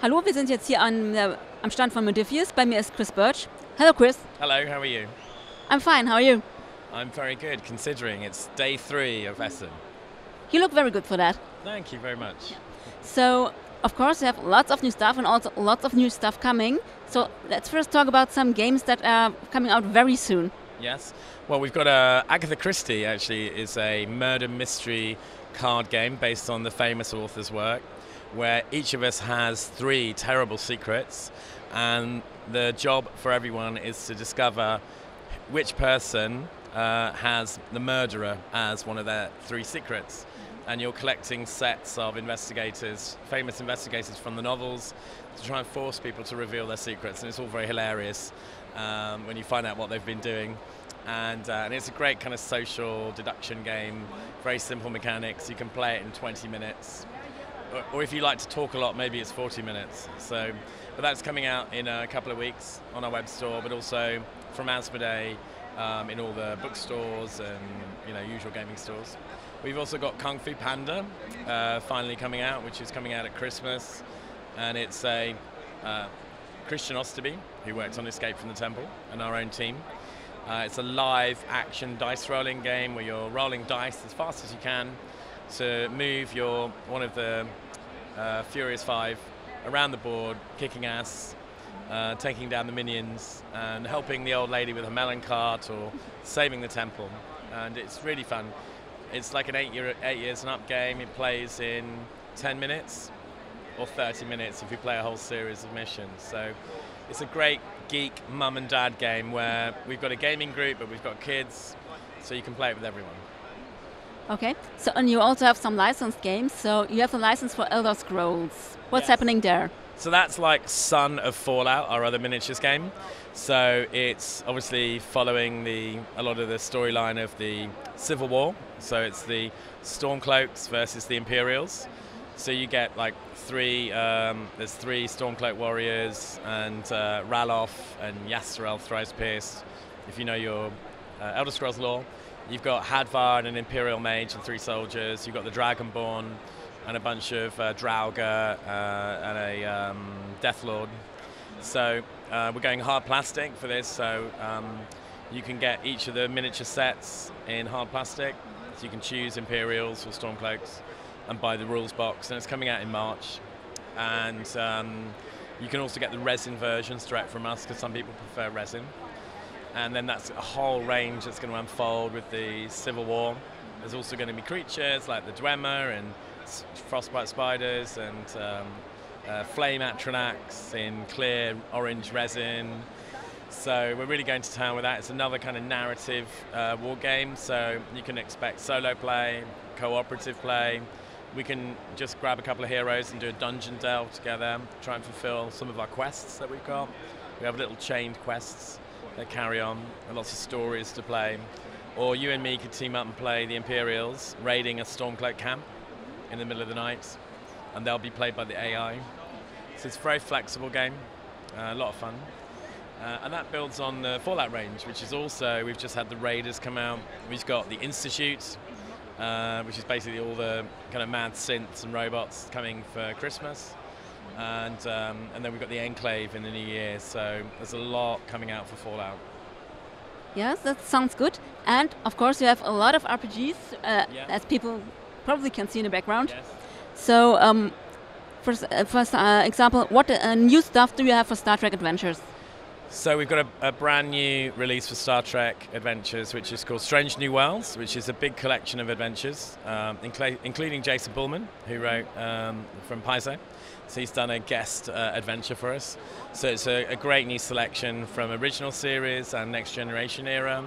Hallo, wir sind jetzt hier am Stand von Modiphius. Bei mir ist Chris Birch. Hello, Chris. Hello, how are you? I'm fine. How are you? I'm very good, considering it's day 3 of Essen. You look very good for that. Thank you very much. So, of course, you have lots of new stuff and also lots of new stuff coming. So, let's first talk about some games that are coming out very soon. Yes. Well, we've got Agatha Christie, actually, is a murder mystery card game based on the famous author's work, where each of us has 3 terrible secrets, and the job for everyone is to discover which person has the murderer as one of their 3 secrets. And you're collecting sets of investigators, famous investigators from the novels, to try and force people to reveal their secrets. And it's all very hilarious when you find out what they've been doing. And it's a great kind of social deduction game, very simple mechanics. You can play it in 20 minutes. Or if you like to talk a lot, maybe it's 40 minutes. But that's coming out in a couple of weeks on our web store, but also from Asmodee in all the bookstores and usual gaming stores. We've also got Kung Fu Panda finally coming out, which is coming out at Christmas, and it's a Christian Osterby who worked on Escape from the Temple and our own team. It's a live action dice rolling game where you're rolling dice as fast as you can to move one of the Furious 5 around the board, kicking ass, taking down the minions, and helping the old lady with a melon cart or saving the temple. And it's really fun. It's like an 8 years and up game. It plays in 10 minutes or 30 minutes if you play a whole series of missions. So it's a great geek mum and dad game where we've got a gaming group, but we've got kids, so you can play it with everyone. Okay, so and you also have some licensed games. So you have the license for Elder Scrolls. What's Yes. happening there? So that's like Son of Fallout, our other miniatures game. So it's obviously following a lot of the storyline of the Civil War. So it's the Stormcloaks versus the Imperials. So you get like there's 3 Stormcloak warriors, and Ralof and Yastarel Thrice Pierced, if you know your Elder Scrolls lore. You've got Hadvar and an Imperial mage and 3 soldiers. You've got the Dragonborn and a bunch of Draugr and a Deathlord. So we're going hard plastic for this, so you can get each of the miniature sets in hard plastic. So you can choose Imperials or Stormcloaks and buy the rules box, and it's coming out in March. And you can also get the resin versions direct from us, because some people prefer resin. And then that's a whole range that's going to unfold with the Civil War. There's also going to be creatures like the Dwemer and frostbite spiders and flame atronachs in clear orange resin. So we're really going to town with that. It's another kind of narrative war game, so you can expect solo play, cooperative play. We can just grab a couple of heroes and do a dungeon delve together, try and fulfill some of our quests that we've got. We have little chained quests that carry on, and lots of stories to play. Or you and me could team up and play the Imperials, raiding a Stormcloak camp in the middle of the night, and they'll be played by the AI. So it's a very flexible game, a lot of fun. And that builds on the Fallout range, which is also, we've just had the Raiders come out. We've got the Institute, which is basically all the kind of mad synths and robots coming for Christmas. And then we've got the Enclave in the new year, so there's a lot coming out for Fallout. Yes, that sounds good. And of course, you have a lot of RPGs, as people probably can see in the background. Yes. So, first example, what new stuff do you have for Star Trek Adventures? So we've got a brand new release for Star Trek Adventures, which is called Strange New Worlds, which is a big collection of adventures, including Jason Bullman, who wrote from Paizo. So he's done a guest adventure for us. So it's a great new selection from original series and Next Generation era.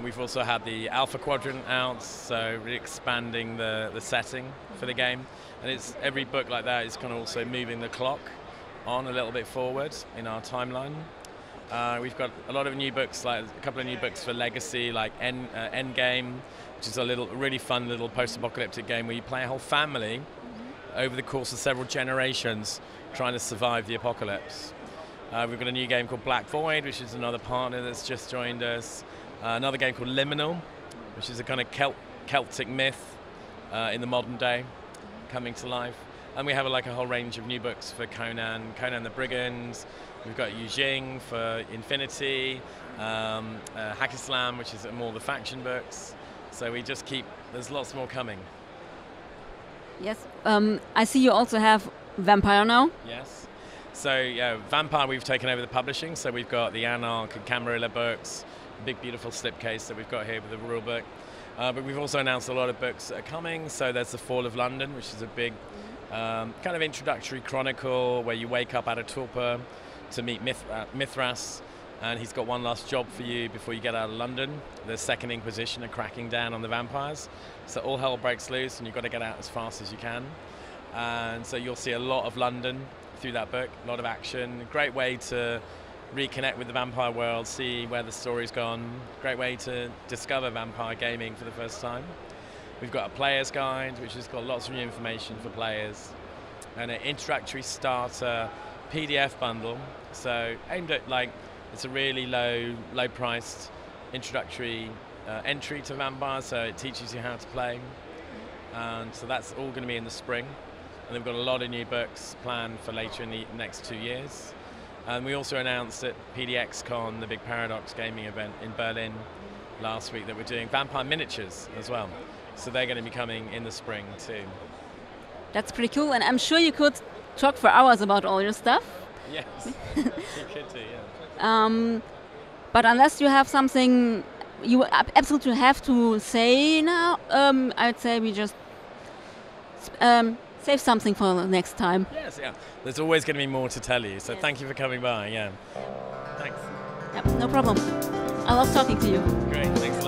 We've also had the Alpha Quadrant out, so really expanding the setting for the game. And every book like that is kind of also moving the clock on a little bit forward in our timeline. We've got a lot of new books, like a couple of new books for Legacy, like Endgame, which is a really fun little post-apocalyptic game where you play a whole family over the course of several generations trying to survive the apocalypse. We've got a new game called Black Void, which is another partner that's just joined us. Another game called Liminal, which is a kind of Celtic myth in the modern day coming to life. And we have like a whole range of new books for Conan, Conan the Brigand. We've got Yu Jing for Infinity, Hack Islam, which is more the faction books. So we just keep, there's lots more coming. Yes, I see you also have Vampire now. Yes. So yeah, Vampire, we've taken over the publishing. So we've got the Anarch and Camarilla books, big beautiful slipcase that we've got here with the rule book. But we've also announced a lot of books that are coming. So there's The Fall of London, which is a big kind of introductory chronicle where you wake up out of torpor to meet Mithras, and he's got one last job for you before you get out of London. The Second Inquisition are cracking down on the vampires. So all hell breaks loose and you've got to get out as fast as you can. And so you'll see a lot of London through that book, a lot of action. A great way to reconnect with the vampire world, see where the story's gone. Great way to discover vampire gaming for the first time. We've got a player's guide, which has got lots of new information for players, and an introductory starter PDF bundle. So aimed at it's a really low priced introductory entry to vampire, so it teaches you how to play. And so that's all going to be in the spring. And they've got a lot of new books planned for later in the next 2 years. And we also announced at PDXCon, the big Paradox gaming event in Berlin last week, that we're doing vampire miniatures as well. So they're going to be coming in the spring too. That's pretty cool, and I'm sure you could talk for hours about all your stuff. Yes, you could do, yeah. But unless you have something you absolutely have to say now, I'd say we just save something for the next time. Yes, yeah. There's always going to be more to tell you, so yes. Thank you for coming by, yeah. Thanks. Yep, no problem. I love talking to you. Great, thanks.